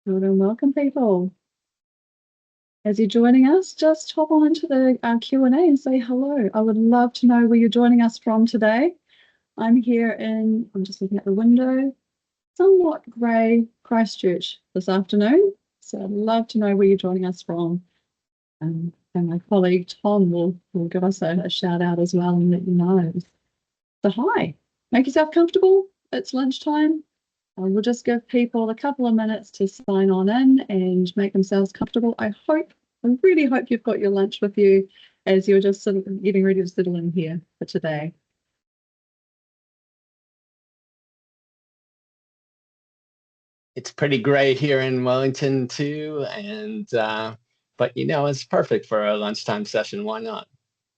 Good and welcome, people. As you're joining us, just hop on into the Q&A and say hello. I would love to know where you're joining us from today. I'm just looking at the window, somewhat grey Christchurch this afternoon. So I'd love to know where you're joining us from. And my colleague Tom will give us a shout out as well and let you know. So hi, make yourself comfortable. It's lunchtime. We'll just give people a couple of minutes to sign on in and make themselves comfortable. I really hope you've got your lunch with you as you're just sort of getting ready to settle in here for today. It's pretty grey here in Wellington too, and but it's perfect for a lunchtime session. Why not?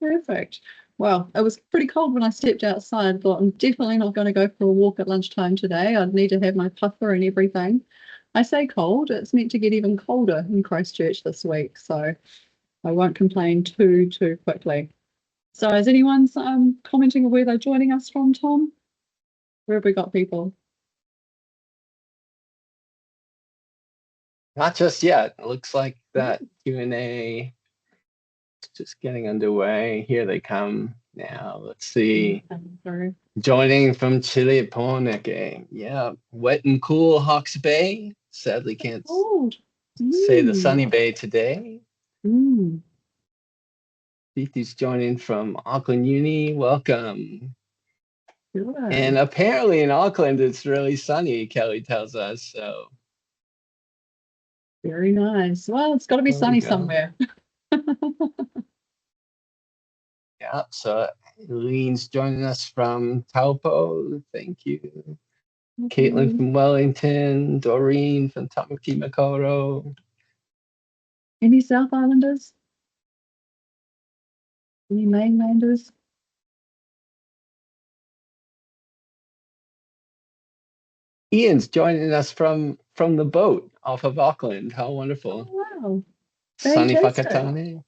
Perfect. Well, it was pretty cold when I stepped outside. Thought I'm definitely not going to go for a walk at lunchtime today. I'd need to have my puffer and everything. I say cold, it's meant to get even colder in Christchurch this week, so I won't complain too quickly. So is anyone commenting where they're joining us from, Tom? Where have we got people? Not just yet. It looks like that Q&A is just getting underway. Here they come now. Let's see. Joining from Chile, Poneke. Yeah, wet and cool Hawke's Bay. Sadly can't say the sunny bay today. Preeti's joining from Auckland Uni. Welcome. Good. And apparently in Auckland, it's really sunny, Kelly tells us. So very nice. Well, it's got to be sunny somewhere. Yeah, so Eileen's joining us from Taupo. Thank you. Caitlin from Wellington. Doreen from Tamaki Makaurau. Any South Islanders? Any mainlanders? Ian's joining us from the boat off of Auckland. How wonderful. Oh, wow. Sunny Whakatane.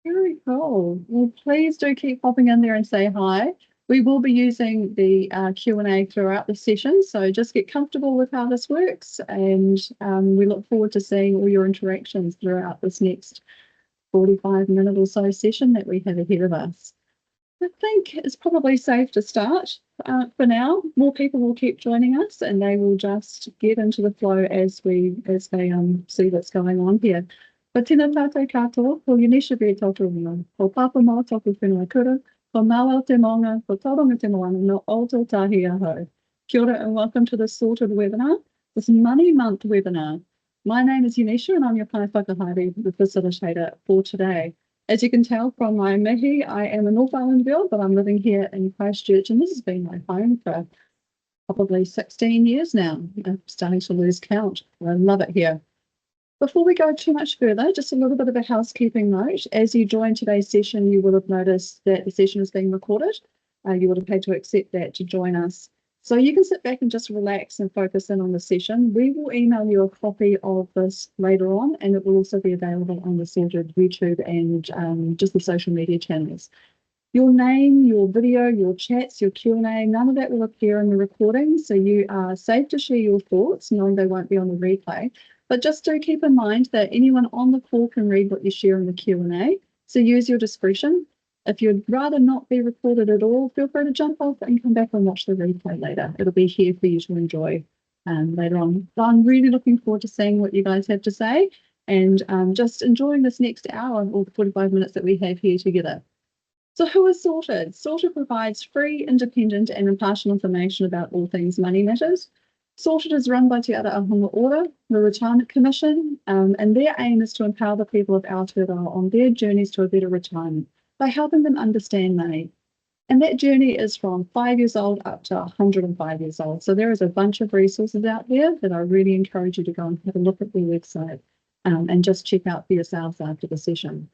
Very cool. Well, please do keep popping in there and say hi. We will be using the Q&A throughout the session, so just get comfortable with how this works, and we look forward to seeing all your interactions throughout this next 45-minute or so session that we have ahead of us. I think it's probably safe to start for now. More people will keep joining us and they will just get into the flow as they see what's going on here. But tēnā tātou katoa, ko Unicia Veer tōtou ringa, ko papa mā tōku whenua kura, ko Mawao te maunga, ko tauranga te moana, no Aotearoa tahi ahau. Kia ora and welcome to this sorted webinar, this Money Month webinar. My name is Unicia and I'm your pai whakahaere, the facilitator for today. As you can tell from my mihi, I am a North Island girl, but I'm living here in Christchurch, and this has been my home for probably 16 years now. I'm starting to lose count. I love it here. Before we go too much further, just a little bit of a housekeeping note. As you join today's session, you will have noticed that the session is being recorded. You would have paid to accept that to join us. So you can sit back and just relax and focus in on the session. We will email you a copy of this later on, and it will also be available on the Sorted YouTube and just the social media channels. Your name, your video, your chats, your Q&A, none of that will appear in the recording, so you are safe to share your thoughts, knowing they won't be on the replay. But just do keep in mind that anyone on the call can read what you share in the Q&A, so use your discretion. If you'd rather not be recorded at all, feel free to jump off and come back and watch the replay later. It'll be here for you to enjoy later on. So I'm really looking forward to seeing what you guys have to say and just enjoying this next hour or 45 minutes that we have here together. So who is Sorted? Sorted provides free, independent and impartial information about all things money matters. Sorted is run by Te Ara Ahunga Ora, the Retirement Commission, and their aim is to empower the people of Aotearoa on their journeys to a better retirement by helping them understand money. And that journey is from 5 years old up to 105 years old. So there is a bunch of resources out there that I really encourage you to go and have a look at their website and just check out for yourselves after the session.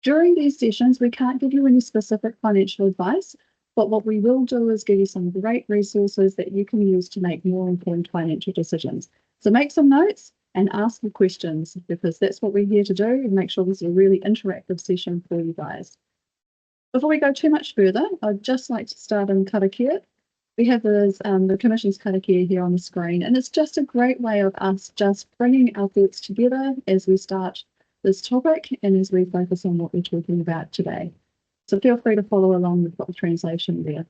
During these sessions, we can't give you any specific financial advice, but what we will do is give you some great resources that you can use to make more informed financial decisions. So make some notes and ask the questions, because that's what we're here to do, and make sure this is a really interactive session for you guys. Before we go too much further, I'd just like to start in karakia. we have the Commission's karakia here on the screen, and it's just a great way of us just bringing our thoughts together as we start this topic and as we focus on what we're talking about today. So feel free to follow along with the translation there.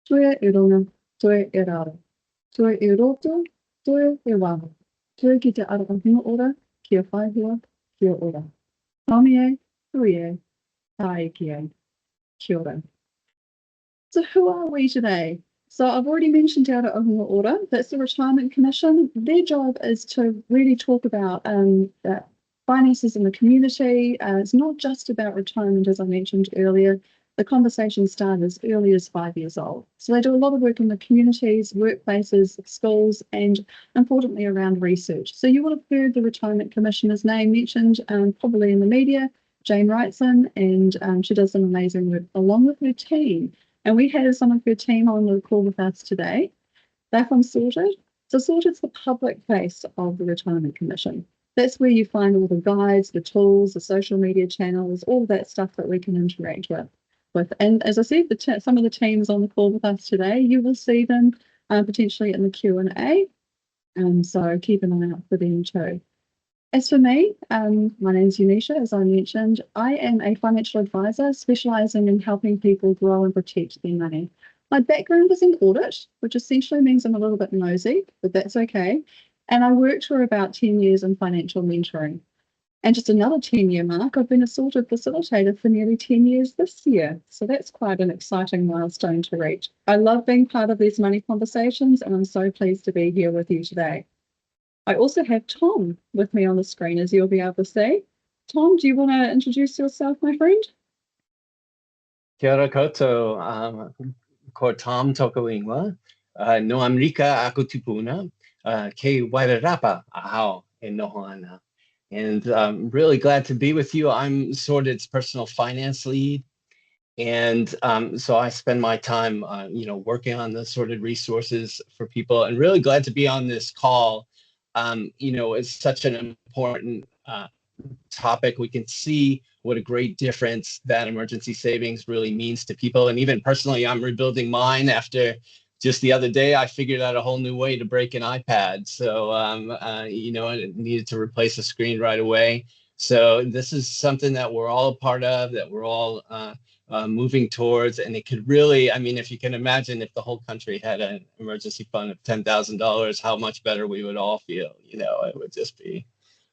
Tue e runga, tue e raro, tue e roto, tue e waho, tue ki te arohunga ora, kia whaihua, kia ora. Tami e, hui e, tae ki e, kia ora. So who are we today? So I've already mentioned Te Ahunga Ora. That's the Retirement Commission. Their job is to really talk about finances in the community. It's not just about retirement, as I mentioned earlier. The conversation started as early as 5 years old. So they do a lot of work in the communities, workplaces, schools, and importantly around research. So you will have heard the Retirement Commissioner's name mentioned probably in the media, Jane Wrightson, and she does some amazing work along with her team. And we have some of her team on the call with us today. They're from Sorted. So Sorted's the public face of the Retirement Commission. That's where you find all the guides, the tools, the social media channels, all that stuff that we can interact with. And as I said, some of the teams on the call with us today, you will see them potentially in the Q&A. So keep an eye out for them too. As for me, my name is Unicia, as I mentioned. I am a financial advisor specialising in helping people grow and protect their money. My background is in audit, which essentially means I'm a little bit nosy, but that's okay. And I worked for about 10 years in financial mentoring. And just another 10-year mark, I've been a Sorted facilitator for nearly 10 years this year. So that's quite an exciting milestone to reach. I love being part of these money conversations, and I'm so pleased to be here with you today. I also have Tom with me on the screen, as you'll be able to see. Tom, do you want to introduce yourself, my friend? Kia ora koutou, ko Tom tokoinga. No Amerika aku tupuna, ke wairarapa ahau e noho ana. And I'm really glad to be with you. I'm Sorted's personal finance lead. And so I spend my time, working on the Sorted resources for people, and really glad to be on this call. It's such an important topic. We can see what a great difference that emergency savings really means to people. And even personally, I'm rebuilding mine after just the other day, I figured out a whole new way to break an iPad. So, I needed to replace the screen right away. So this is something that we're all a part of, that we're all moving towards. And it could really, if you can imagine if the whole country had an emergency fund of $10,000, how much better we would all feel. It would just be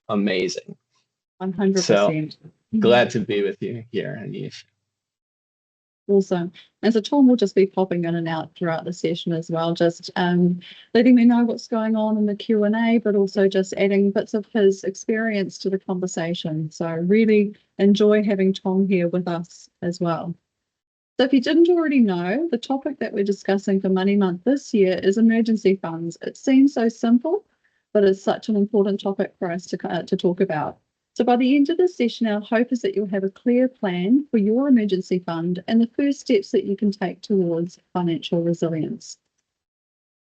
amazing. 100%. So glad to be with you here, Anish. Awesome. And so Tom will just be popping in and out throughout the session as well, just letting me know what's going on in the Q&A, but also just adding bits of his experience to the conversation. So I really enjoy having Tom here with us as well. So if you didn't already know, the topic that we're discussing for Money Month this year is emergency funds. It seems so simple, but it's such an important topic for us to talk about. So by the end of the session, our hope is that you'll have a clear plan for your emergency fund and the first steps that you can take towards financial resilience.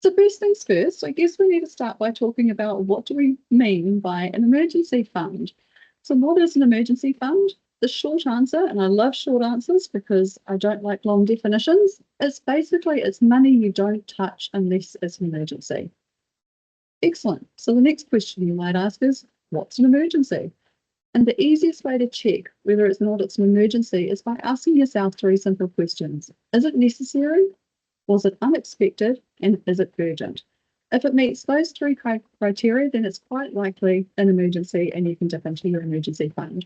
So first things first, I guess we need to start by talking about what do we mean by an emergency fund. So what is an emergency fund? The short answer, and I love short answers because I don't like long definitions, is basically it's money you don't touch unless it's an emergency. Excellent. So the next question you might ask is, what's an emergency? And the easiest way to check whether it's not an emergency is by asking yourself 3 simple questions. Is it necessary? Was it unexpected? And is it urgent? If it meets those 3 criteria, then it's quite likely an emergency and you can dip into your emergency fund.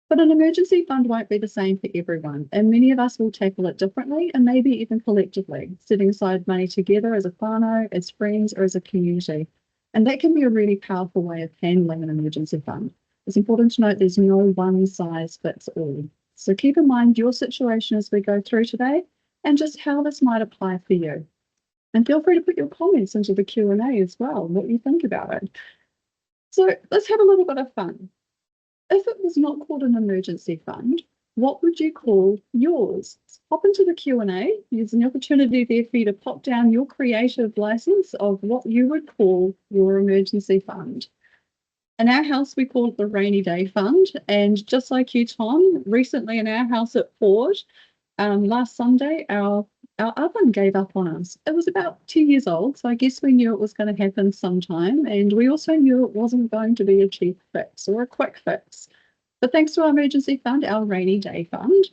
But an emergency fund won't be the same for everyone, and many of us will tackle it differently and maybe even collectively, setting aside money together as a whānau, as friends, or as a community. And that can be a really powerful way of handling an emergency fund. It's important to note there's no one size fits all. So keep in mind your situation as we go through today and just how this might apply for you. And feel free to put your comments into the Q&A as well, what you think about it. So let's have a little bit of fun. If it was not called an emergency fund, what would you call yours? Hop into the Q&A. There's an opportunity there for you to pop down your creative license of what you would call your emergency fund. In our house, we call it the rainy day fund. And just like you, Tom, recently in our house at Ford, last Sunday, our our oven gave up on us. It was about 10 years old, so I guess we knew it was going to happen sometime, and we also knew it wasn't going to be a cheap fix or a quick fix. But thanks to our emergency fund, our rainy day fund,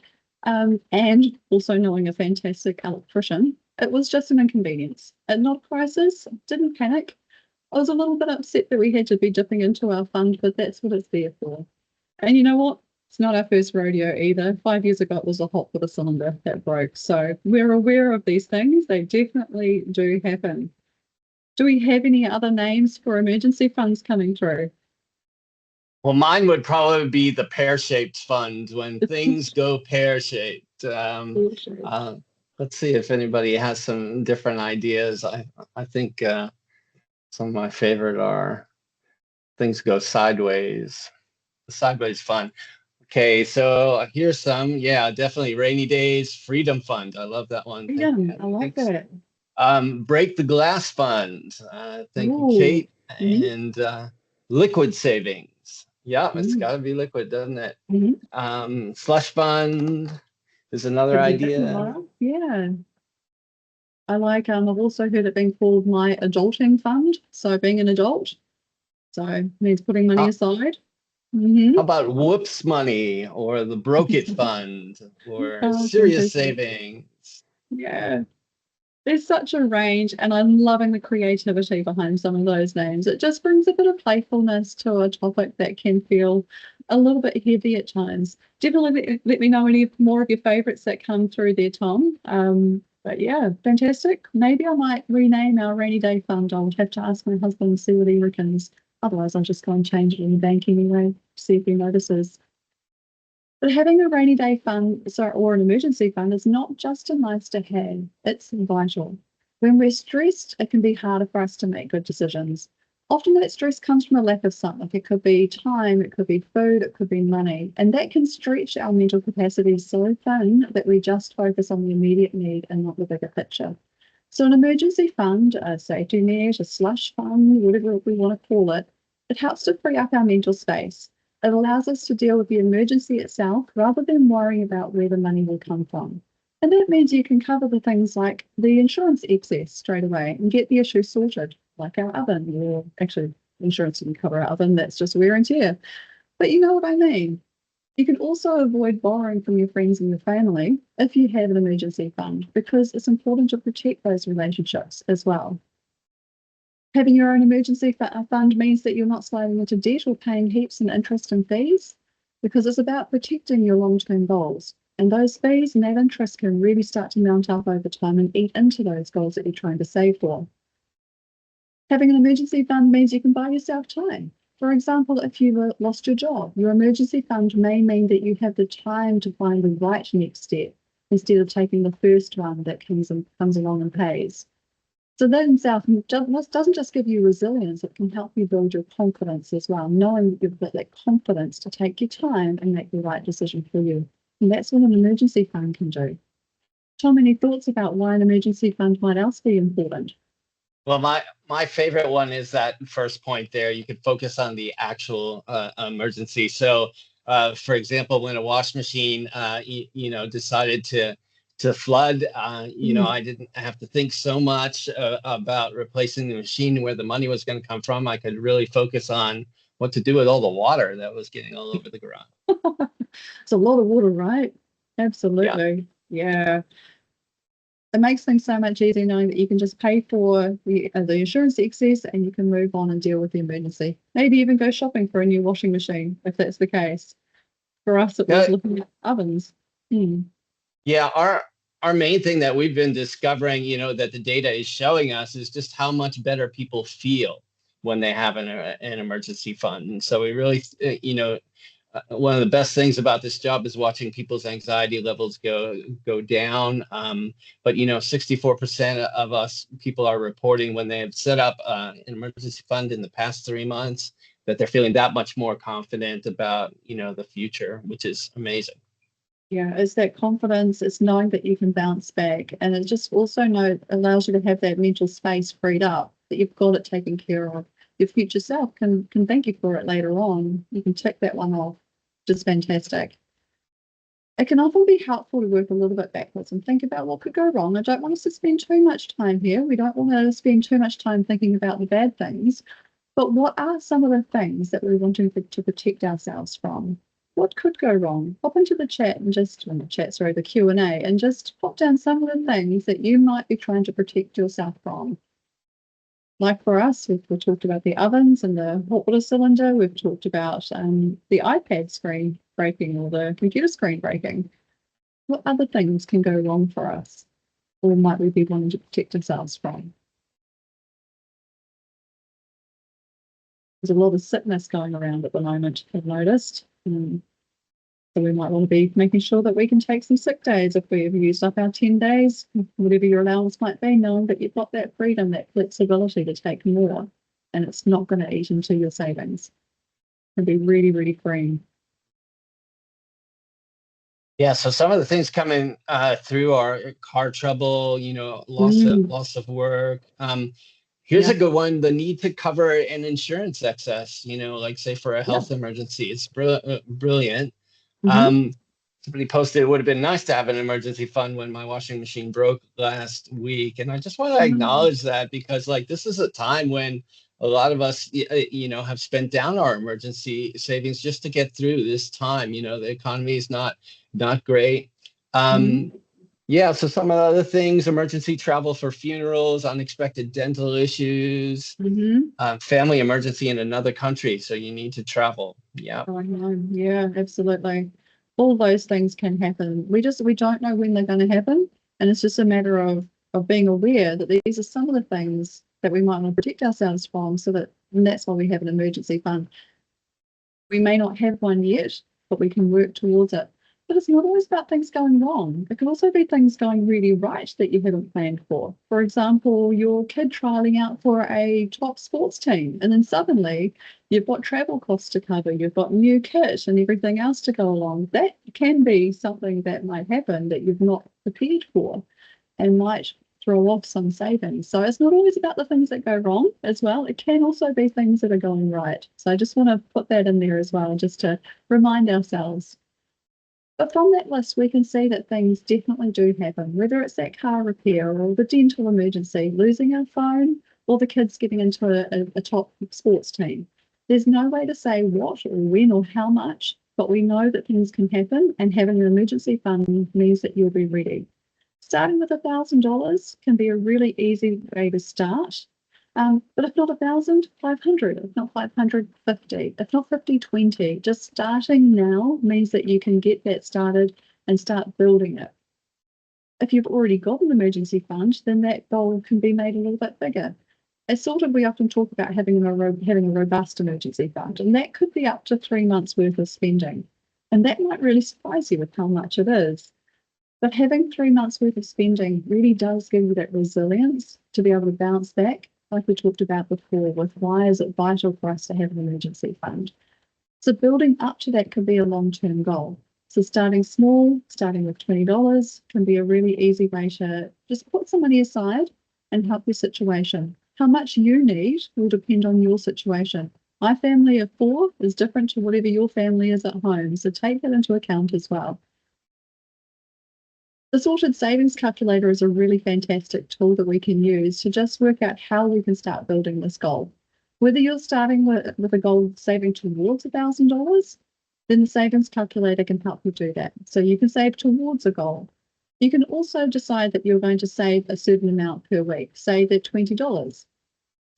and also knowing a fantastic electrician, it was just an inconvenience. At not crisis, didn't panic. I was a little bit upset that we had to be dipping into our fund, but that's what it's there for. And you know what? It's not our first rodeo either. 5 years ago, it was a hot water cylinder that broke. So we're aware of these things. They definitely do happen. Do we have any other names for emergency funds coming through? Well, mine would probably be the pear-shaped fund when things go pear-shaped. Let's see if anybody has some different ideas. I think some of my favorite are things go sideways. The sideways fund. Okay, so here's some. Yeah, definitely rainy days, freedom fund. I love that one. Yeah, I like that. Break the glass fund. Thank you, Ooh. Kate. Mhm. And liquid savings. Yeah, it's Mm. got to be liquid, doesn't it? Mhm. Slush fund is another Could be a bit idea. more. Yeah. I like, I've also heard it being called my adulting fund. So being an adult. So means putting money How, aside. how about whoops money or the broke it fund or Oh, serious fantastic. savings? Yeah. There's such a range, and I'm loving the creativity behind some of those names. It just brings a bit of playfulness to a topic that can feel a little bit heavy at times. Definitely let me know any more of your favourites that come through there, Tom. But yeah, fantastic. Maybe I might rename our rainy day fund. I would have to ask my husband and see what he reckons. Otherwise, I'll just go and change it in the bank anyway, see if he notices. But having a rainy day fund, or an emergency fund, is not just a nice to have, it's vital. When we're stressed, it can be harder for us to make good decisions. Often that stress comes from a lack of something. It could be time, it could be food, it could be money, and that can stretch our mental capacity so thin that we just focus on the immediate need and not the bigger picture. So an emergency fund, a safety net, a slush fund, whatever we want to call it, it helps to free up our mental space. It allows us to deal with the emergency itself rather than worrying about where the money will come from. And that means you can cover the things like the insurance excess straight away and get the issue sorted, like our oven. Or actually, insurance didn't cover our oven, that's just wear and tear. But you know what I mean. You can also avoid borrowing from your friends and your family if you have an emergency fund, because it's important to protect those relationships as well. Having your own emergency fund means that you're not sliding into debt or paying heaps in interest and fees, because it's about protecting your long-term goals. And those fees and that interest can really start to mount up over time and eat into those goals that you're trying to save for. Having an emergency fund means you can buy yourself time. For example, if you lost your job, your emergency fund may mean that you have the time to find the right next step instead of taking the first one that comes along and pays. So that in itself doesn't just give you resilience, it can help you build your confidence as well, knowing that you've got that confidence to take your time and make the right decision for you. And that's what an emergency fund can do. Tom, any thoughts about why an emergency fund might else be important? Well, my favorite one is that first point there. You could focus on the actual emergency. So, for example, when a wash machine, decided to flood, I didn't have to think so much about replacing the machine where the money was going to come from. I could really focus on what to do with all the water that was getting all over the garage. It's a lot of water, right? Yeah. Absolutely. Yeah. It makes things so much easier knowing that you can just pay for the insurance excess and you can move on and deal with the emergency. Maybe even go shopping for a new washing machine if that's the case. For us, it was Yeah. looking at ovens. Hmm. Yeah, our main thing that we've been discovering, that the data is showing us is just how much better people feel when they have an emergency fund. And so we really, one of the best things about this job is watching people's anxiety levels go down. But 64% of us people are reporting when they have set up an emergency fund in the past 3 months that they're feeling that much more confident about the future, which is amazing. Yeah, it's that confidence, it's knowing that you can bounce back. And it just also allows you to have that mental space freed up, that you've got it taken care of. Your future self can thank you for it later on. You can tick that one off, which is fantastic. It can often be helpful to work a little bit backwards and think about what could go wrong. I don't want us to spend too much time here. We don't want to spend too much time thinking about the bad things. But what are some of the things that we're wanting to protect ourselves from? What could go wrong? Hop into the chat and the Q&A, and just pop down some of the things that you might be trying to protect yourself from. Like for us, we've talked about the ovens and the hot water cylinder. We've talked about the iPad screen breaking or the computer screen breaking. What other things can go wrong for us, or might we be wanting to protect ourselves from? There's a lot of sickness going around at the moment, I've noticed. So we might want to be making sure that we can take some sick days if we've used up our 10 days, whatever your allowance might be, knowing that you've got that freedom, that flexibility to take more, and it's not going to eat into your savings. It'll be really, really freeing. Yeah, so some of the things coming through are car trouble, loss of work. Here's a good one: the need to cover an insurance excess. Like say for a health emergency. It's brilliant. Somebody posted it would have been nice to have an emergency fund when my washing machine broke last week, and I just want to acknowledge that, because this is a time when a lot of us have spent down our emergency savings just to get through this time. The economy is not great. Yeah, so some of the other things: emergency travel for funerals, unexpected dental issues, family emergency in another country, so you need to travel. Yeah. Oh, I know. Yeah, absolutely. All those things can happen. We don't know when they're going to happen, and it's just a matter of being aware that these are some of the things that we might want to protect ourselves from, and that's why we have an emergency fund. We may not have one yet, but we can work towards it. But it's not always about things going wrong. It can also be things going really right that you haven't planned for. For example, your kid trialing out for a top sports team, and then suddenly you've got travel costs to cover, you've got new kit and everything else to go along. That can be something that might happen that you've not prepared for and might throw off some savings. So it's not always about the things that go wrong as well. It can also be things that are going right. So I just want to put that in there as well, just to remind ourselves. But from that list, we can see that things definitely do happen, whether it's that car repair or the dental emergency, losing our phone, or the kids getting into a top sports team. There's no way to say what or when or how much, but we know that things can happen, and having an emergency fund means that you'll be ready. Starting with $1,000 can be a really easy way to start. But if not 1,000, 500, if not 550, if not 50, 20, just starting now means that you can get that started and start building it. If you've already got an emergency fund, then that goal can be made a little bit bigger. As we often talk about having a robust emergency fund, and that could be up to 3 months worth of spending. And that might really surprise you with how much it is. But having 3 months worth of spending really does give you that resilience to be able to bounce back, like we talked about before, with why is it vital for us to have an emergency fund. So building up to that could be a long-term goal. So starting small, starting with $20, can be a really easy way to just put some money aside and help your situation. How much you need will depend on your situation. My family of 4 is different to whatever your family is at home, so take that into account as well. The sorted savings calculator is a really fantastic tool that we can use to just work out how we can start building this goal. Whether you're starting with a goal of saving towards $1,000, then the savings calculator can help you do that. So you can save towards a goal. You can also decide that you're going to save a certain amount per week, say that $20.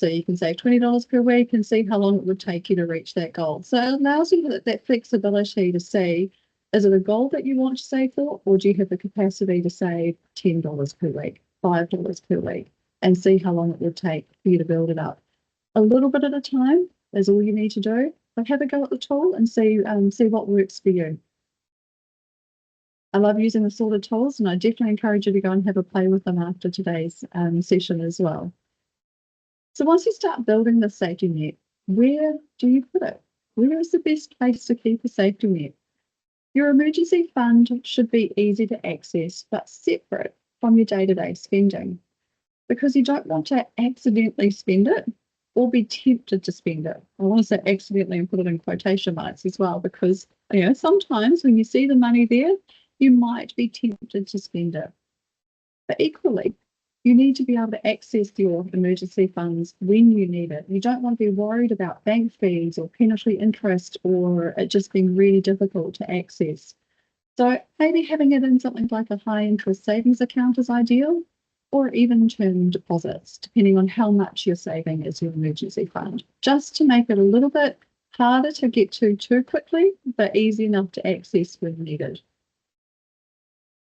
So you can save $20 per week and see how long it would take you to reach that goal. So it allows you that flexibility to see, is it a goal that you want to save for, or do you have the capacity to save $10 per week, $5 per week, and see how long it would take for you to build it up? A little bit at a time is all you need to do, but have a go at the tool and see what works for you. I love using the sorted tools, and I definitely encourage you to go and have a play with them after today's session as well. So once you start building the safety net, where do you put it? Where is the best place to keep a safety net? Your emergency fund should be easy to access, but separate from your day-to-day spending, because you don't want to accidentally spend it or be tempted to spend it. I want to say accidentally and put it in quotation marks as well, because sometimes when you see the money there, you might be tempted to spend it. But equally, you need to be able to access your emergency funds when you need it. You don't want to be worried about bank fees or penalty interest or it just being really difficult to access. So maybe having it in something like a high interest savings account is ideal, or even term deposits, depending on how much you're saving as your emergency fund, just to make it a little bit harder to get to too quickly, but easy enough to access when needed.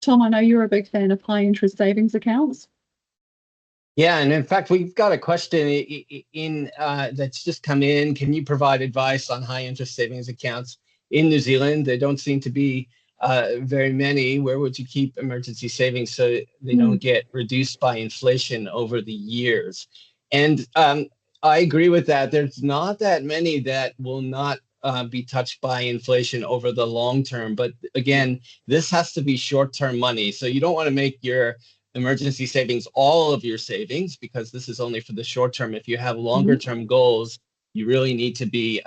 Tom, I know you're a big fan of high interest savings accounts. Yeah, and in fact, we've got a question that's just come in. Can you provide advice on high interest savings accounts in New Zealand? There don't seem to be very many. Where would you keep emergency savings so they don't get reduced by inflation over the years? And I agree with that. There's not that many that will not be touched by inflation over the long term. But again, this has to be short-term money. So you don't want to make your emergency savings all of your savings, because this is only for the short term. If you have longer term goals, you really need to be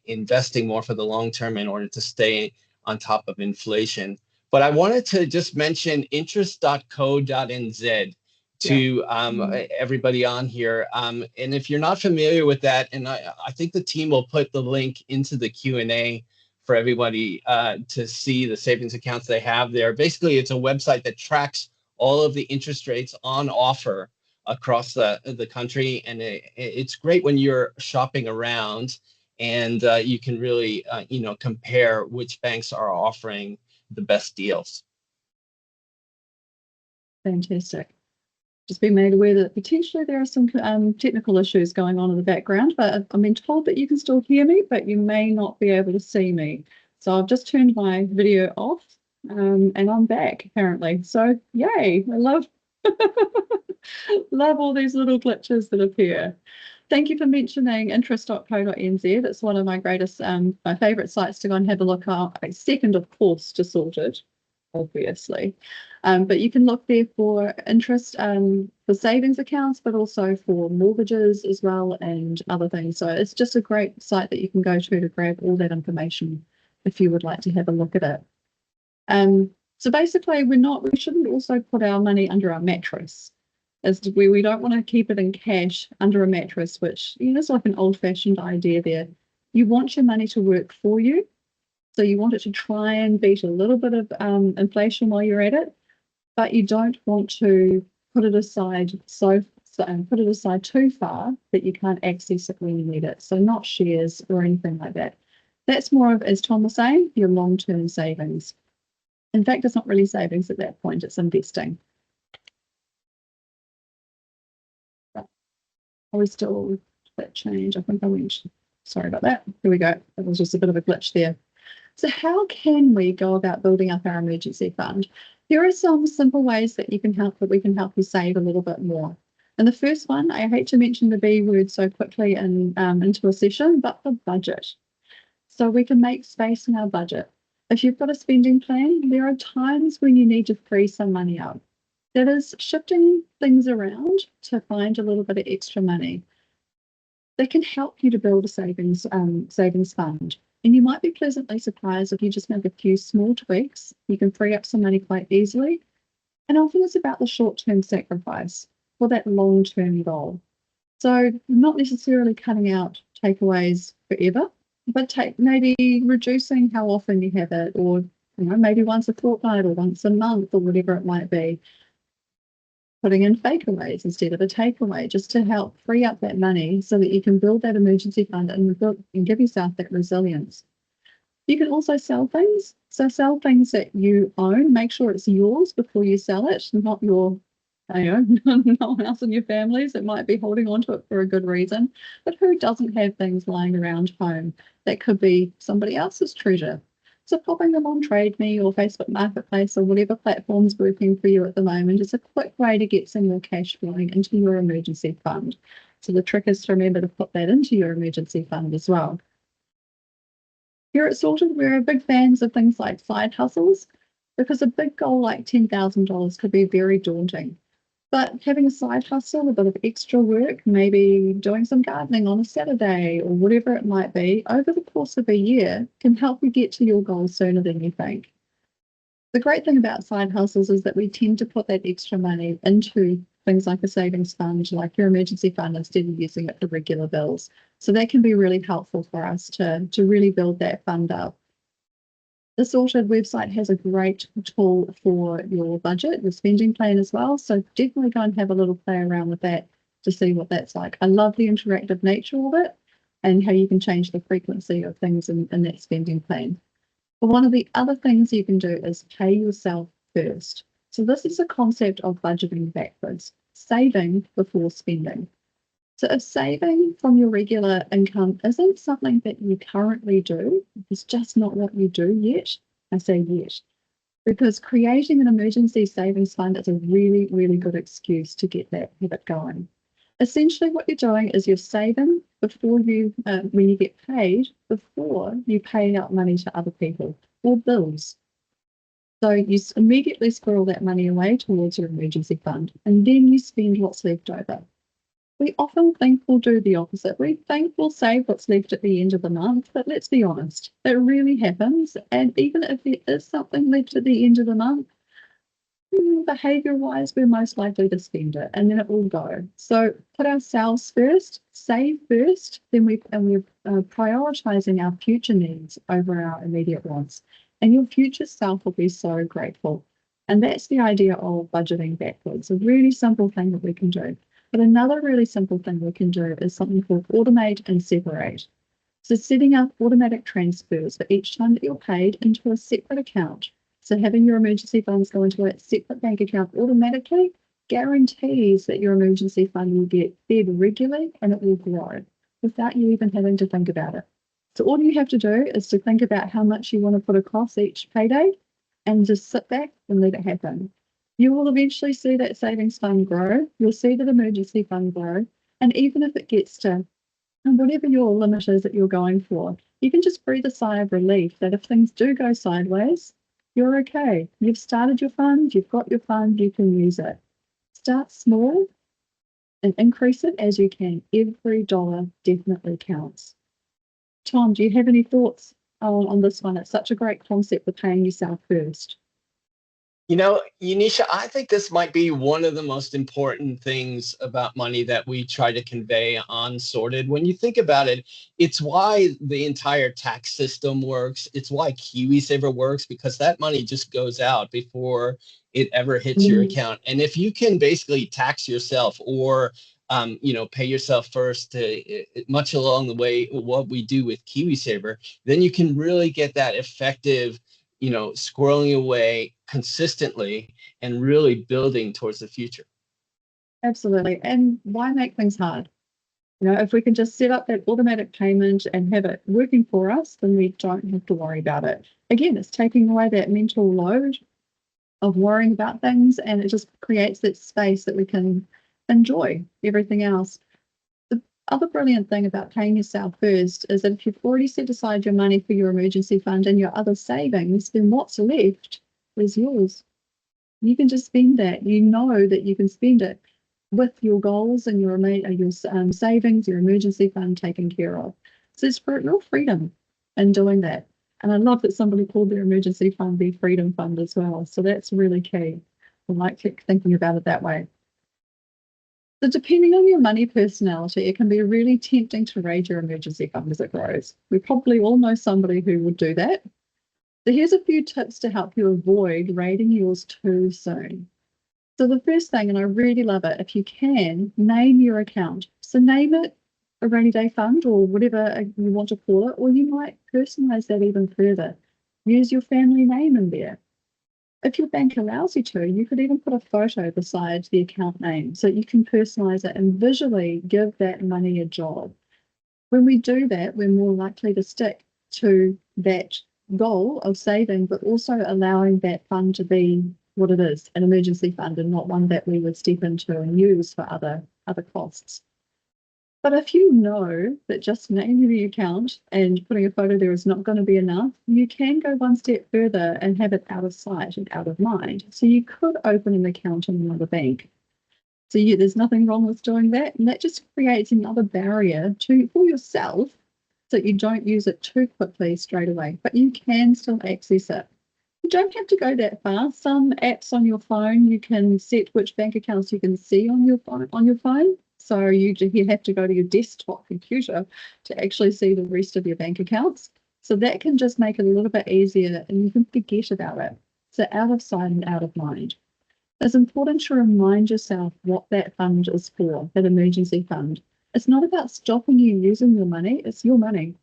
investing more for the long term in order to stay on top of inflation. But I wanted to just mention interest.co.nz to everybody on here. And if you're not familiar with that, and I think the team will put the link into the Q&A for everybody to see the savings accounts they have there. Basically, it's a website that tracks all of the interest rates on offer across the country. And it's great when you're shopping around and you can really, compare which banks are offering the best deals. Fantastic. Just be made aware that potentially there are some technical issues going on in the background, but I'm being told that you can still hear me, but you may not be able to see me. So I've just turned my video off. And I'm back apparently. So yay, I love all these little glitches that appear. Thank you for mentioning interest.co.nz. It's one of my greatest, my favourite sites to go and have a look at. Second, of course, to Sorted, obviously. But you can look there for interest for savings accounts, but also for mortgages as well and other things. So it's just a great site that you can go to grab all that information if you would like to have a look at it. So basically, we shouldn't also put our money under our mattress. We don't want to keep it in cash under a mattress, which is like an old-fashioned idea there. You want your money to work for you. So you want it to try and beat a little bit of inflation while you're at it, but you don't want to put it aside put it aside too far that you can't access it when you need it. So not shares or anything like that. That's more of, as Tom was saying, your long-term savings. In fact, it's not really savings at that point, it's investing. Are we still that change? I think I went, sorry about that. Here we go. It was just a bit of a glitch there. So how can we go about building up our emergency fund? There are some simple ways that we can help you save a little bit more. And the first one, I hate to mention the B word so quickly into a session, but the budget. So we can make space in our budget. If you've got a spending plan, there are times when you need to free some money up. That is shifting things around to find a little bit of extra money. That can help you to build a savings fund. And you might be pleasantly surprised if you just make a few small tweaks, you can free up some money quite easily. And often it's about the short-term sacrifice for that long-term goal. So not necessarily cutting out takeaways forever, but maybe reducing how often you have it, or maybe once a fortnight or once a month or whatever it might be. Putting in fakeaways instead of a takeaway, just to help free up that money so that you can build that emergency fund and give yourself that resilience. You can also sell things. So sell things that you own. Make sure it's yours before you sell it, not your no one else in your families. It might be holding on to it for a good reason, but who doesn't have things lying around home that could be somebody else's treasure? So popping them on Trade Me or Facebook Marketplace or whatever platform's working for you at the moment is a quick way to get some more cash flowing into your emergency fund. So the trick is to remember to put that into your emergency fund as well. Here at Sorted, we're big fans of things like side hustles, because a big goal like $10,000 could be very daunting. But having a side hustle, a bit of extra work, maybe doing some gardening on a Saturday or whatever it might be, over the course of a year can help you get to your goal sooner than you think. The great thing about side hustles is that we tend to put that extra money into things like a savings fund, like your emergency fund, instead of using it for regular bills. So that can be really helpful for us to really build that fund up. The Sorted website has a great tool for your budget, your spending plan as well. So definitely go and have a little play around with that to see what that's like. I love the interactive nature of it and how you can change the frequency of things in that spending plan. But one of the other things you can do is pay yourself first. So this is a concept of budgeting backwards, saving before spending. So if saving from your regular income isn't something that you currently do, it's just not what you do yet. I say yet, because creating an emergency savings fund is a really, really good excuse to get that habit going. Essentially, what you're doing is you're saving before you, when you get paid, before you pay out money to other people or bills. So you immediately squirrel that money away towards your emergency fund, and then you spend what's left over. We often think we'll do the opposite. We think we'll save what's left at the end of the month, but let's be honest, it really happens. And even if there is something left at the end of the month, behavior-wise, we're most likely to spend it, and then it will go. So put ourselves first, save first, then we're prioritizing our future needs over our immediate wants. And your future self will be so grateful. And that's the idea of budgeting backwards, a really simple thing that we can do. But another really simple thing we can do is something called automate and separate. So setting up automatic transfers for each time that you're paid into a separate account. So having your emergency funds go into a separate bank account automatically guarantees that your emergency fund will get fed regularly and it will grow without you even having to think about it. So all you have to do is to think about how much you want to put across each payday and just sit back and let it happen. You will eventually see that savings fund grow. You'll see that emergency fund grow. And even if it gets to whatever your limit is that you're going for, you can just breathe a sigh of relief that if things do go sideways, you're okay. You've started your fund, you've got your fund, you can use it. Start small and increase it as you can. Every dollar definitely counts. Tom, do you have any thoughts on this one? It's such a great concept for paying yourself first. You know, Unicia, I think this might be one of the most important things about money that we try to convey on Sorted. When you think about it, it's why the entire tax system works. It's why KiwiSaver works, because that money just goes out before it ever hits your account. And if you can basically tax yourself or pay yourself first, much along the way what we do with KiwiSaver, then you can really get that effective squirreling away consistently and really building towards the future. Absolutely. And why make things hard? If we can just set up that automatic payment and have it working for us, then we don't have to worry about it. Again, it's taking away that mental load of worrying about things, and it just creates that space that we can enjoy everything else. The other brilliant thing about paying yourself first is that if you've already set aside your money for your emergency fund and your other savings, then what's left is yours. You can just spend that. You know that you can spend it with your goals and your savings, your emergency fund taken care of. So there's real freedom in doing that. And I love that somebody called their emergency fund their freedom fund as well. So that's really key. I like thinking about it that way. So depending on your money personality, it can be really tempting to raid your emergency fund as it grows. We probably all know somebody who would do that. So here's a few tips to help you avoid raiding yours too soon. So the first thing, and I really love it, if you can, name your account. So name it a rainy day fund or whatever you want to call it, or you might personalize that even further. Use your family name in there. If your bank allows you to, you could even put a photo beside the account name so you can personalize it and visually give that money a job. When we do that, we're more likely to stick to that goal of saving, but also allowing that fund to be what it is, an emergency fund, and not one that we would step into and use for other costs. But if you know that just naming the account and putting a photo there is not going to be enough, you can go one step further and have it out of sight and out of mind. So you could open an account in another bank. So there's nothing wrong with doing that. And that just creates another barrier for yourself so you don't use it too quickly straight away, but you can still access it. You don't have to go that far. Some apps on your phone, you can set which bank accounts you can see on your phone. So you have to go to your desktop computer to actually see the rest of your bank accounts. So that can just make it a little bit easier and you can forget about it. So out of sight and out of mind. It's important to remind yourself what that fund is for, that emergency fund. It's not about stopping you using your money, it's your money.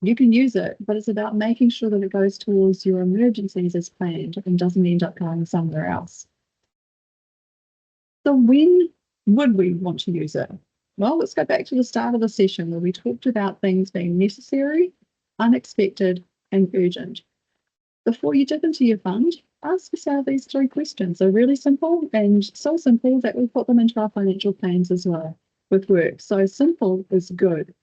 You can use it, but it's about making sure that it goes towards your emergencies as planned and doesn't end up going somewhere else. So when would we want to use it? Well, let's go back to the start of the session where we talked about things being necessary, unexpected, and urgent. Before you dip into your fund, ask yourself these 3 questions. They're really simple and so simple that we put them into our financial plans as well with work. So simple is good.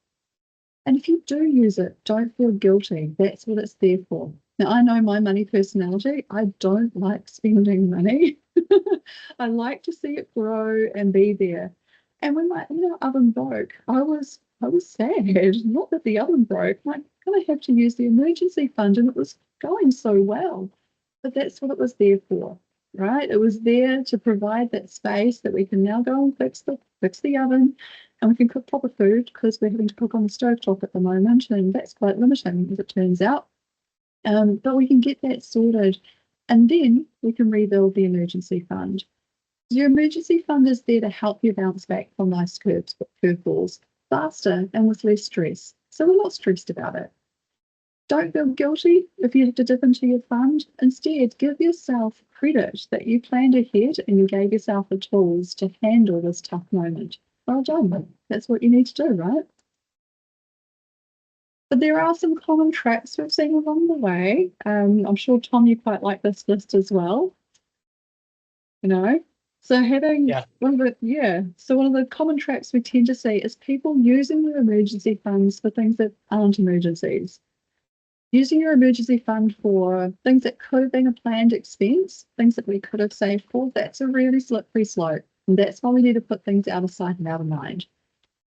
And if you do use it, don't feel guilty. That's what it's there for. Now, I know my money personality. I don't like spending money. I like to see it grow and be there. And when my oven broke, I was sad. Not that the oven broke. I'm going to have to use the emergency fund, and it was going so well. But that's what it was there for, right? It was there to provide that space that we can now go and fix the oven, and we can cook proper food because we're having to cook on the stovetop at the moment, and that's quite limiting as it turns out. But we can get that sorted, and then we can rebuild the emergency fund. Your emergency fund is there to help you bounce back from life's curveballs faster and with less stress. So we're not stressed about it. Don't feel guilty if you have to dip into your fund. Instead, give yourself credit that you planned ahead and you gave yourself the tools to handle this tough moment. Well done. That's what you need to do, right? But there are some common traps we've seen along the way. I'm sure, Tom, you quite like this list as well. So having one of the common traps we tend to see is people using their emergency funds for things that aren't emergencies. Using your emergency fund for things that could have been a planned expense, things that we could have saved for, that's a really slippery slope. And that's why we need to put things out of sight and out of mind.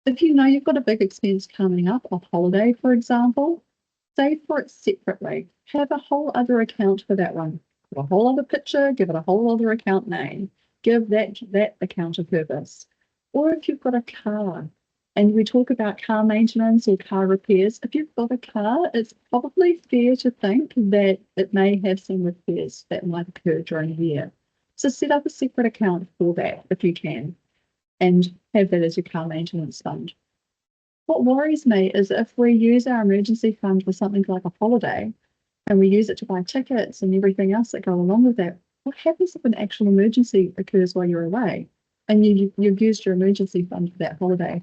If you know you've got a big expense coming up, a holiday, for example, save for it separately. Have a whole other account for that one. Put a whole other picture, give it a whole other account name. Give that account a purpose. Or if you've got a car, and we talk about car maintenance or car repairs, if you've got a car, it's probably fair to think that it may have some repairs that might occur during the year. So set up a separate account for that if you can, and have that as your car maintenance fund. What worries me is if we use our emergency fund for something like a holiday, and we use it to buy tickets and everything else that go along with that, what happens if an actual emergency occurs while you're away and you've used your emergency fund for that holiday?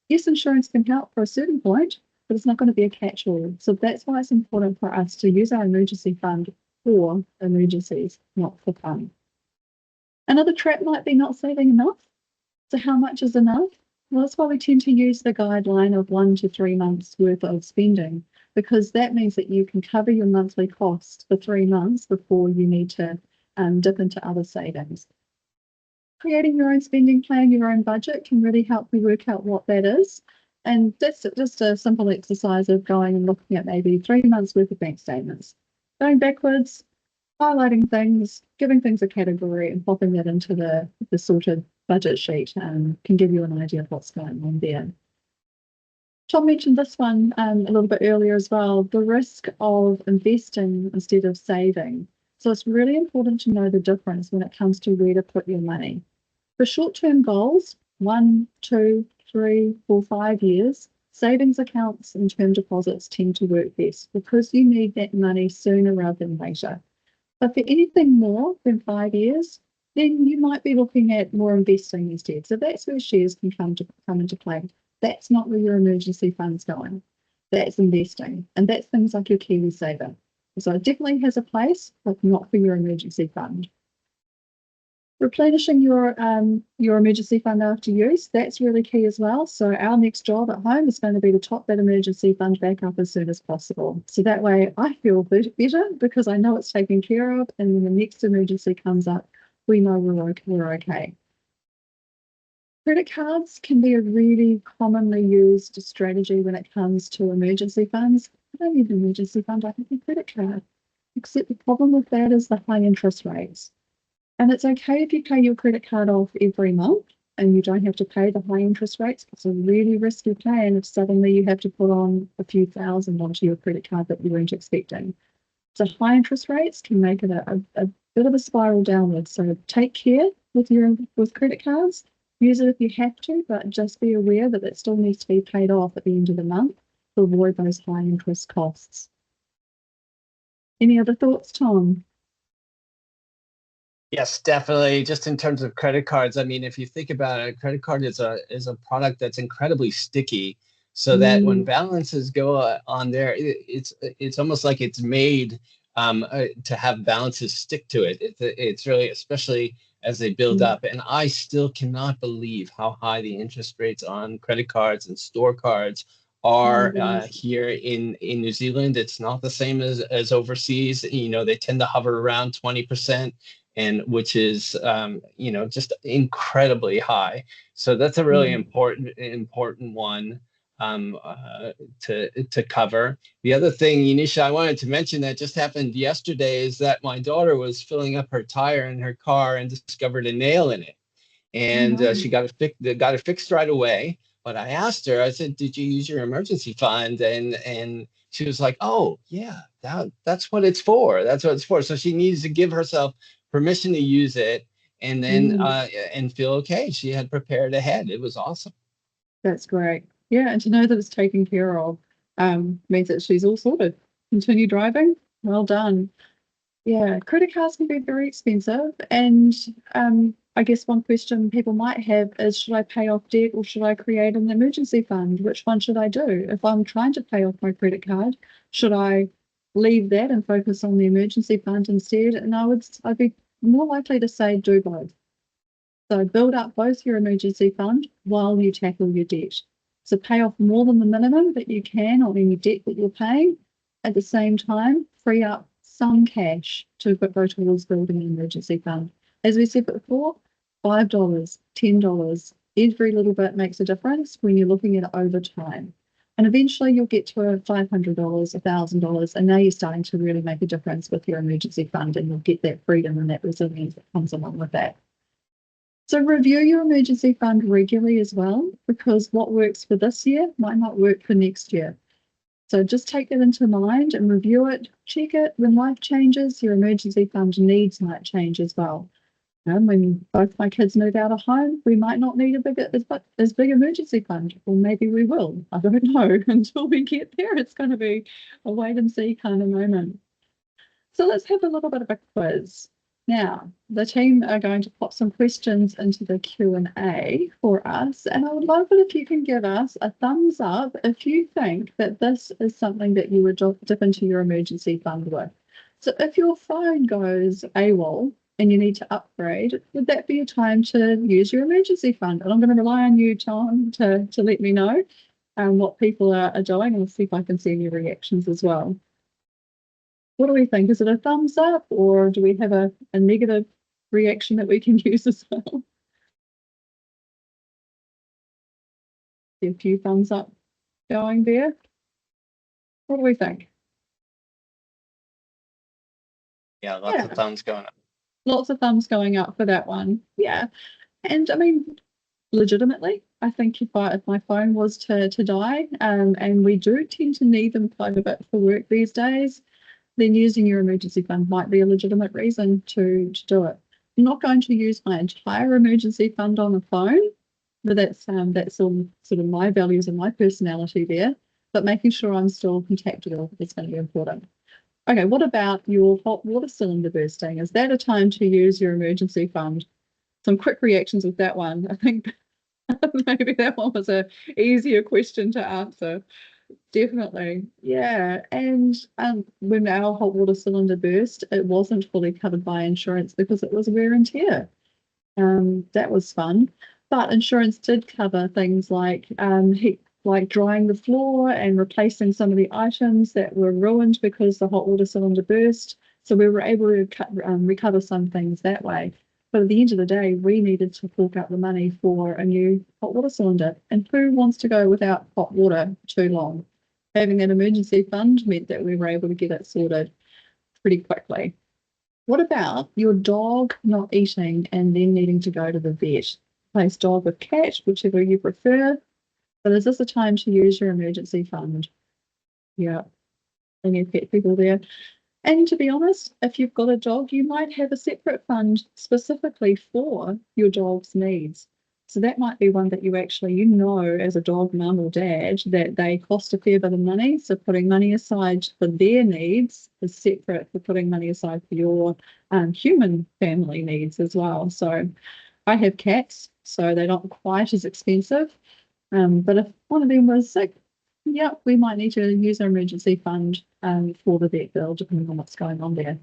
Yes, insurance can help for a certain point, but it's not going to be a catch-all. So that's why it's important for us to use our emergency fund for emergencies, not for fun. Another trap might be not saving enough. So how much is enough? Well, that's why we tend to use the guideline of 1 to 3 months worth of spending, because that means that you can cover your monthly costs for 3 months before you need to dip into other savings. Creating your own spending plan, your own budget can really help you work out what that is. And that's just a simple exercise of going and looking at maybe 3 months worth of bank statements, going backwards, highlighting things, giving things a category and popping that into the sorted budget sheet can give you an idea of what's going on there. Tom mentioned this one a little bit earlier as well, the risk of investing instead of saving. So it's really important to know the difference when it comes to where to put your money. For short-term goals, 1, 2, 3, 4, 5 years, savings accounts and term deposits tend to work best because you need that money sooner rather than later. But for anything more than 5 years, then you might be looking at more investing instead. So that's where shares can come into play. That's not where your emergency fund's going. That's investing. And that's things like your KiwiSaver. So it definitely has a place, but not for your emergency fund. Replenishing your emergency fund after use, that's really key as well. So our next job at home is going to be to top that emergency fund back up as soon as possible. So that way I feel better because I know it's taken care of, and when the next emergency comes up, we know we're okay. Credit cards can be a really commonly used strategy when it comes to emergency funds. I don't need an emergency fund, I have a credit card. except the problem with that is the high interest rates. And it's okay if you pay your credit card off every month and you don't have to pay the high interest rates. It's a really risky plan if suddenly you have to put on a few thousand onto your credit card that you weren't expecting. So high interest rates can make it a bit of a spiral downwards. So take care with credit cards. Use it if you have to, but just be aware that it still needs to be paid off at the end of the month to avoid those high interest costs. Any other thoughts, Tom? Yes, definitely. Just in terms of credit cards, I mean, if you think about it, a credit card is a product that's incredibly sticky, so that when balances go on there, it's almost like it's made to have balances stick to it. It's really, especially as they build up. And I still cannot believe how high the interest rates on credit cards and store cards are here in New Zealand. It's not the same as overseas. You know, they tend to hover around 20%. And which is you know, just incredibly high. So that's a really important one to cover. The other thing, Unicia, I wanted to mention that just happened yesterday is that my daughter was filling up her tire in her car and discovered a nail in it, and she got it fixed right away. But I asked her, I said, "Did you use your emergency fund?" And she was like, "Oh yeah, that's what it's for. That's what it's for." So she needs to give herself permission to use it, and then and feel okay. She had prepared ahead. It was awesome. That's great. Yeah, and to know that it's taken care of means that she's all sorted. Continue driving. Well done. Yeah, credit cards can be very expensive. And I guess one question people might have is, should I pay off debt or should I create an emergency fund? Which one should I do? If I'm trying to pay off my credit card, should I leave that and focus on the emergency fund instead? And I'd be more likely to say do both. So build up both your emergency fund while you tackle your debt. So pay off more than the minimum that you can on any debt that you're paying. At the same time, free up some cash to go towards building an emergency fund. As we said before, $5, $10, every little bit makes a difference when you're looking at it over time. And eventually you'll get to a $500, $1,000, and now you're starting to really make a difference with your emergency fund, and you'll get that freedom and that resilience that comes along with that. So review your emergency fund regularly as well, because what works for this year might not work for next year. So just take that into mind and review it, check it. When life changes, your emergency fund needs might change as well. When both my kids move out of home, we might not need as big emergency fund, or maybe we will. I don't know. Until we get there, it's going to be a wait and see kind of moment. So let's have a little bit of a quiz. Now, the team are going to pop some questions into the Q&A for us, and I would love it if you can give us a thumbs up if you think that this is something that you would dip into your emergency fund with. So if your phone goes AWOL and you need to upgrade, would that be a time to use your emergency fund? And I'm going to rely on you, Tom, to let me know what people are doing, and I'll see if I can see any reactions as well. What do we think? Is it a thumbs up, or do we have a negative reaction that we can use as well? See a few thumbs up going there. What do we think? Yeah, lots of thumbs going up. Lots of thumbs going up for that one. Yeah. And I mean, legitimately, I think if my phone was to die, and we do tend to need them quite a bit for work these days, then using your emergency fund might be a legitimate reason to do it. I'm not going to use my entire emergency fund on a phone, but that's all sort of my values and my personality there. But making sure I'm still contactable is going to be important. Okay, what about your hot water cylinder bursting? Is that a time to use your emergency fund? Some quick reactions with that one. I think maybe that one was a easier question to answer. Definitely, yeah. And when our hot water cylinder burst, it wasn't fully covered by insurance because it was wear and tear. That was fun, but insurance did cover things like like drying the floor and replacing some of the items that were ruined because the hot water cylinder burst. So we were able to recover some things that way. But at the end of the day, we needed to fork out the money for a new hot water cylinder. And who wants to go without hot water too long? Having an emergency fund meant that we were able to get it sorted. pretty quickly. What about your dog not eating and then needing to go to the vet? Place dog with cat, whichever you prefer. But is this a time to use your emergency fund? Yeah, and your pet people there. And to be honest, if you've got a dog, you might have a separate fund specifically for your dog's needs. So that might be one that you actually, as a dog mum or dad, that they cost a fair bit of money. So putting money aside for their needs is separate for putting money aside for your human family needs as well. So I have cats, so they're not quite as expensive. But if one of them was sick, yeah, we might need to use our emergency fund for the vet bill, depending on what's going on there.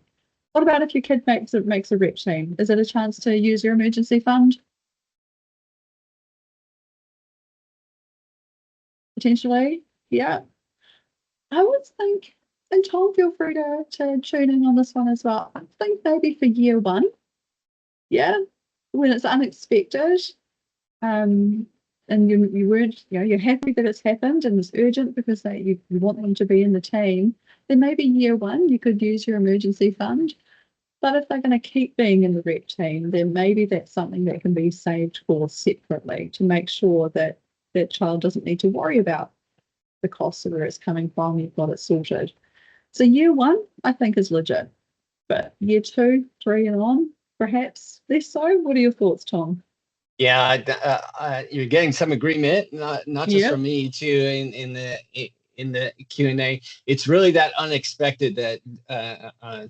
What about if your kid makes a rep team? Is it a chance to use your emergency fund? Potentially, yeah. I would think, and Tom, feel free to tune in on this one as well. I think maybe for year one, yeah, when it's unexpected, and you weren't, you're happy that it's happened and it's urgent because you want them to be in the team, then maybe year one you could use your emergency fund. But if they're going to keep being in the rep team, then maybe that's something that can be saved for separately to make sure that that child doesn't need to worry about the costs of where it's coming from. You've got it sorted. So year one, I think, is legit. But year 2, 3 and on, perhaps less so. What are your thoughts, Tom? Yeah, you're getting some agreement, not just from me too, in the Q&A. It's really that unexpected that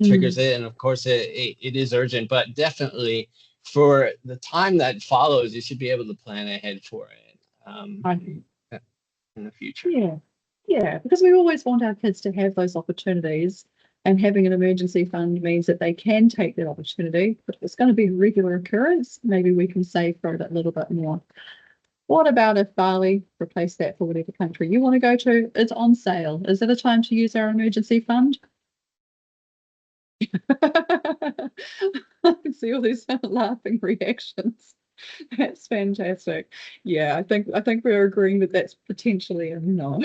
triggers it, and of course it is urgent, but definitely for the time that follows, you should be able to plan ahead for it in the future. Yeah, because we always want our kids to have those opportunities, and having an emergency fund means that they can take that opportunity. But if it's going to be a regular occurrence, maybe we can save for it a little bit more. What about if Bali, replace that for whatever country you want to go to, it's on sale? Is it a time to use our emergency fund? I can see all these laughing reactions. That's fantastic. Yeah, I think we're agreeing that that's potentially a no.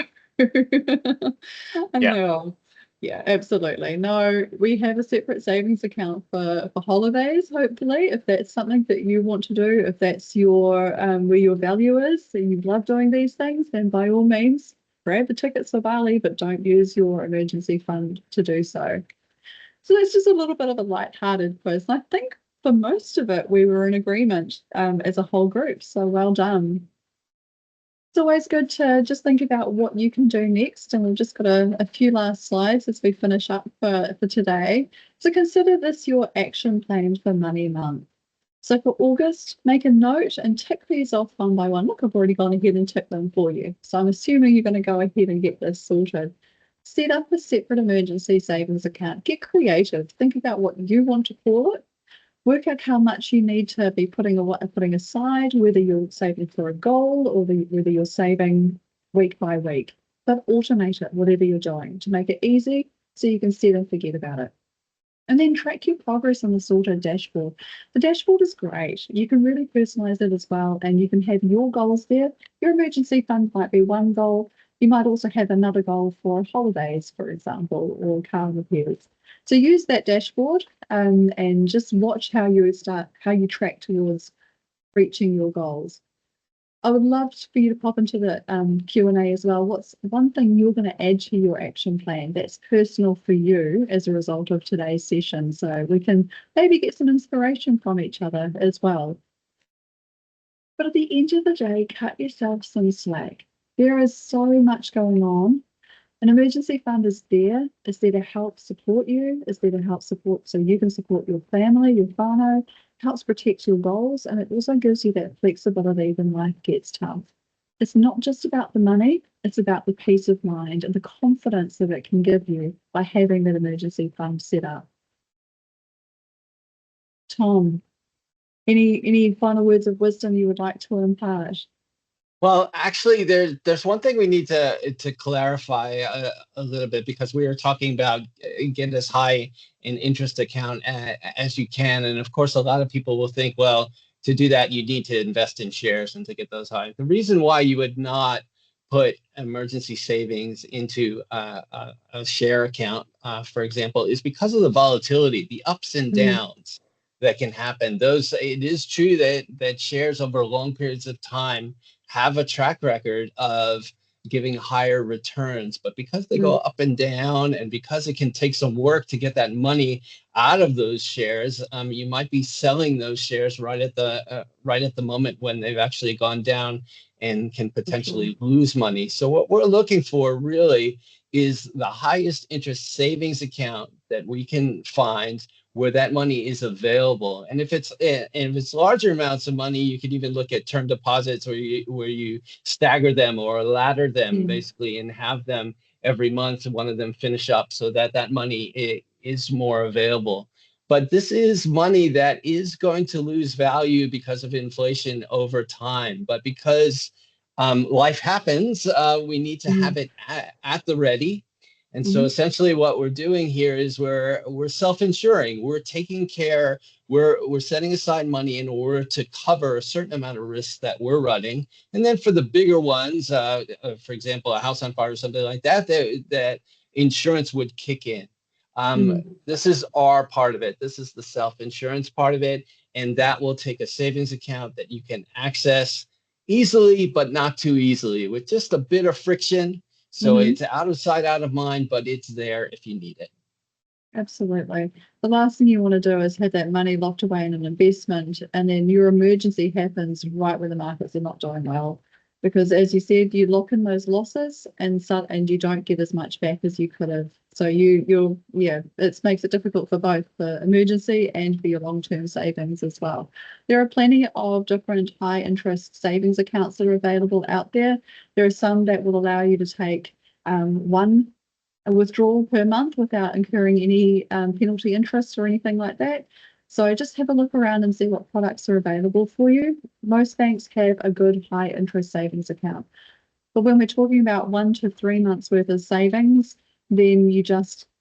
No. Yeah, absolutely. No, we have a separate savings account for holidays, hopefully, if that's something that you want to do, if that's your where your value is and you love doing these things, then by all means grab the tickets for Bali, but don't use your emergency fund to do so. So that's just a little bit of a light-hearted quiz. And I think for most of it, we were in agreement as a whole group. So well done. It's always good to just think about what you can do next. And we've just got a few last slides as we finish up for today. So consider this your action plan for Money Month. So for August, make a note and tick these off one by one. Look, I've already gone ahead and ticked them for you. So I'm assuming you're going to go ahead and get this sorted. Set up a separate emergency savings account. Get creative. Think about what you want to call it. Work out how much you need to be putting aside, whether you're saving for a goal or whether you're saving week by week. But automate it, whatever you're doing, to make it easy so you can set and forget about it. And then track your progress on the sorted dashboard. The dashboard is great. You can really personalize it as well, and you can have your goals there. Your emergency fund might be one goal. You might also have another goal for holidays, for example, or car repairs. So use that dashboard and just watch how you track towards reaching your goals. I would love for you to pop into the Q&A as well. What's one thing you're going to add to your action plan that's personal for you as a result of today's session? So we can maybe get some inspiration from each other as well. But at the end of the day, cut yourself some slack. There is so much going on. An emergency fund is there. It's there to help support you. It's there to help support so you can support your family, your whānau, helps protect your goals, and it also gives you that flexibility when life gets tough. It's not just about the money, it's about the peace of mind and the confidence that it can give you by having that emergency fund set up. Tom, any final words of wisdom you would like to impart? Well, actually, there's one thing we need to clarify a little bit, because we are talking about get as high an interest account as you can, and of course, a lot of people will think, well, to do that, you need to invest in shares and to get those high. The reason why you would not put emergency savings into a share account, for example, is because of the volatility, the ups and downs that can happen. It is true that shares over long periods of time have a track record of giving higher returns, but because they go up and down, and because it can take some work to get that money out of those shares, you might be selling those shares right at the moment when they've actually gone down and can potentially lose money. So what we're looking for really is the highest interest savings account that we can find where that money is available. And if it's larger amounts of money, you could even look at term deposits where you stagger them or ladder them basically, and have them every month, and one of them finish up so that that money is more available. But this is money that is going to lose value because of inflation over time. But because life happens, we need to have it at the ready. And so essentially what we're doing here is we're self-insuring. We're taking care, we're setting aside money in order to cover a certain amount of risks that we're running. And then for the bigger ones, for example, a house on fire or something like that, that insurance would kick in. This is our part of it. This is the self-insurance part of it. And that will take a savings account that you can access easily, but not too easily, with just a bit of friction. So it's out of sight, out of mind, but it's there if you need it. Absolutely. The last thing you want to do is have that money locked away in an investment, and then your emergency happens right when the markets are not doing well. Because as you said, you lock in those losses and you don't get as much back as you could have. So it makes it difficult for both the emergency and for your long-term savings as well. There are plenty of different high interest savings accounts that are available out there. There are some that will allow you to take one withdrawal per month without incurring any penalty interest or anything like that. So just have a look around and see what products are available for you. Most banks have a good high interest savings account. But when we're talking about 1 to 3 months worth of savings, then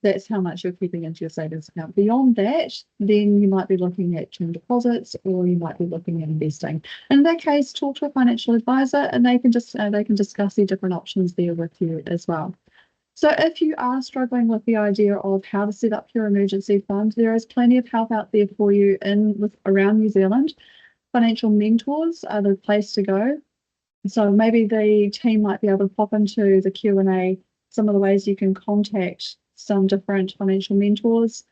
that's how much you're keeping into your savings account. Beyond that, then you might be looking at term deposits, or you might be looking at investing. In that case, talk to a financial advisor, and they can discuss the different options there with you as well. So if you are struggling with the idea of how to set up your emergency fund, there is plenty of help out there for you around New Zealand. Financial mentors are the place to go. So maybe the team might be able to pop into the Q&A some of the ways you can contact some different financial mentors.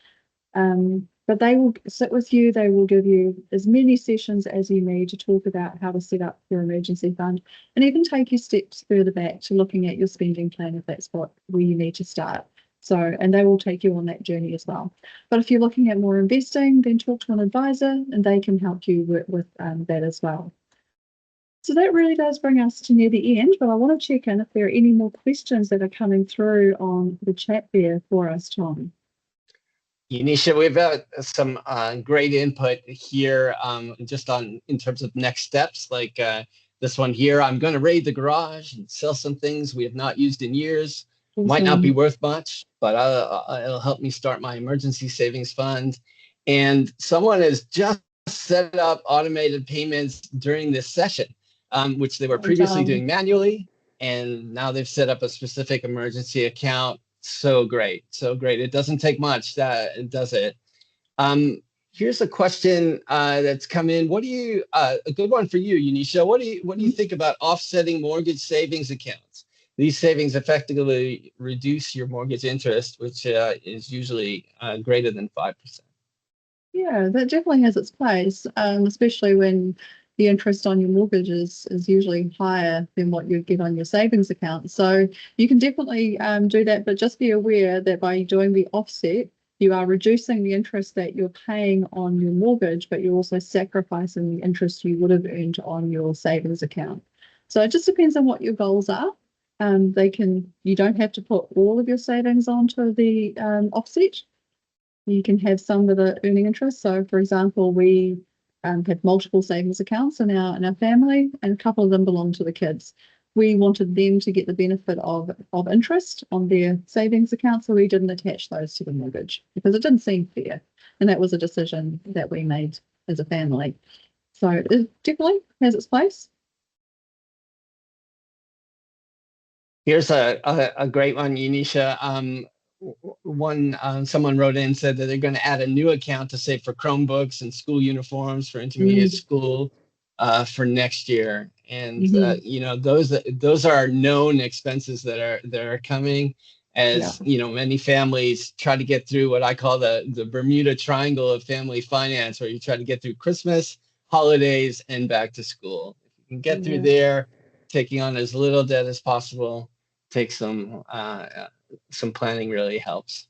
But they will sit with you. They will give you as many sessions as you need to talk about how to set up your emergency fund, and even take you steps further back to looking at your spending plan if that's where you need to start. So, and they will take you on that journey as well. But if you're looking at more investing, then talk to an advisor, and they can help you work with that as well. So that really does bring us to near the end, but I want to check in if there are any more questions that are coming through on the chat there for us, Tom. Unicia, we've got some great input here, just in terms of next steps, like this one here. I'm going to raid the garage and sell some things we have not used in years. Awesome. Might not be worth much, but it'll help me start my emergency savings fund. And someone has just set up automated payments during this session, which they were previously doing manually, and now they've set up a specific emergency account. So great. It doesn't take much, does it? Here's a question that's come in. What do you, a good one for you, Unicia. What do you think about offsetting mortgage savings accounts? These savings effectively reduce your mortgage interest, which is usually greater than 5%. Yeah, that definitely has its place, especially when the interest on your mortgage is usually higher than what you get on your savings account. So you can definitely do that, but just be aware that by doing the offset, you are reducing the interest that you're paying on your mortgage, but you're also sacrificing the interest you would have earned on your savings account. So it just depends on what your goals are. You don't have to put all of your savings onto the offset. You can have some with an earning interest. So, for example, we have multiple savings accounts in our family, and a couple of them belong to the kids. We wanted them to get the benefit of interest on their savings account, so we didn't attach those to the mortgage because it didn't seem fair, and that was a decision that we made as a family. So it definitely has its place. Here's a great one, Unicia. Someone wrote in and said that they're going to add a new account to save for Chromebooks and school uniforms for intermediate school for next year. And you know, those are known expenses that are coming, as you know, many families try to get through what I call the Bermuda Triangle of family finance, where you try to get through Christmas, holidays, and back to school. If you can get through there, taking on as little debt as possible, take some planning really helps.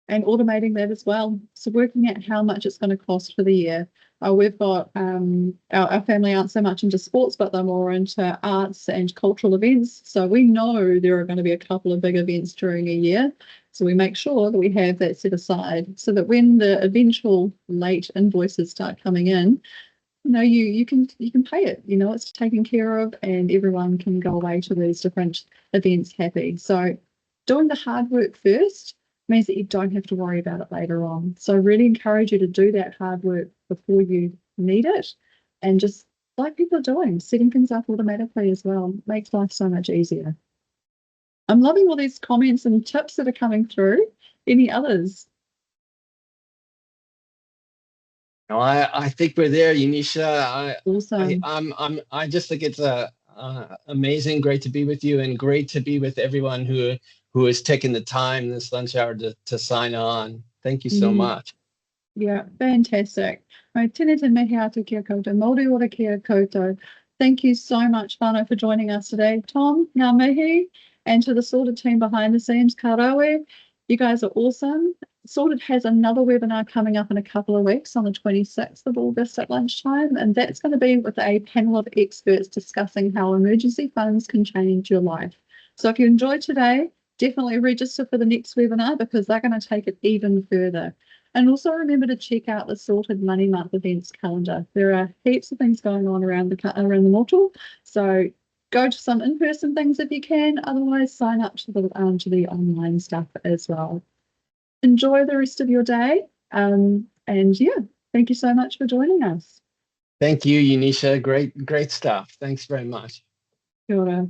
And automating that as well. So working out how much it's going to cost for the year. We've got our family aren't so much into sports, but they're more into arts and cultural events. So we know there are going to be a couple of big events during a year. So we make sure that we have that set aside so that when the eventual late invoices start coming in, you know, you can pay it. You know, it's taken care of, and everyone can go away to these different events happy. So doing the hard work first means that you don't have to worry about it later on. So I really encourage you to do that hard work before you need it, and just like people are doing, setting things up automatically as well makes life so much easier. I'm loving all these comments and tips that are coming through. Any others? No, I think we're there, Unicia. Awesome. I just think it's amazing, great to be with you, and great to be with everyone who has taken the time this lunch hour to sign on. Thank you so much. Yeah, fantastic. Tēnā te mihi atu kia koutou, Māori ora kia koutou. Thank you so much, whānau, for joining us today. Tom, ngā mihi, and to the Sorted team behind the scenes, ka rawe. You guys are awesome. Sorted has another webinar coming up in a couple of weeks on the 26th of August at lunchtime, and that's going to be with a panel of experts discussing how emergency funds can change your life. So if you enjoyed today, definitely register for the next webinar, because they're going to take it even further. And also remember to check out the Sorted Money Month events calendar. There are heaps of things going on around the module. So go to some in-person things if you can. Otherwise, sign up to the online stuff as well. Enjoy the rest of your day. And yeah, thank you so much for joining us. Thank you, Unicia. Great stuff. Thanks very much. Kia ora.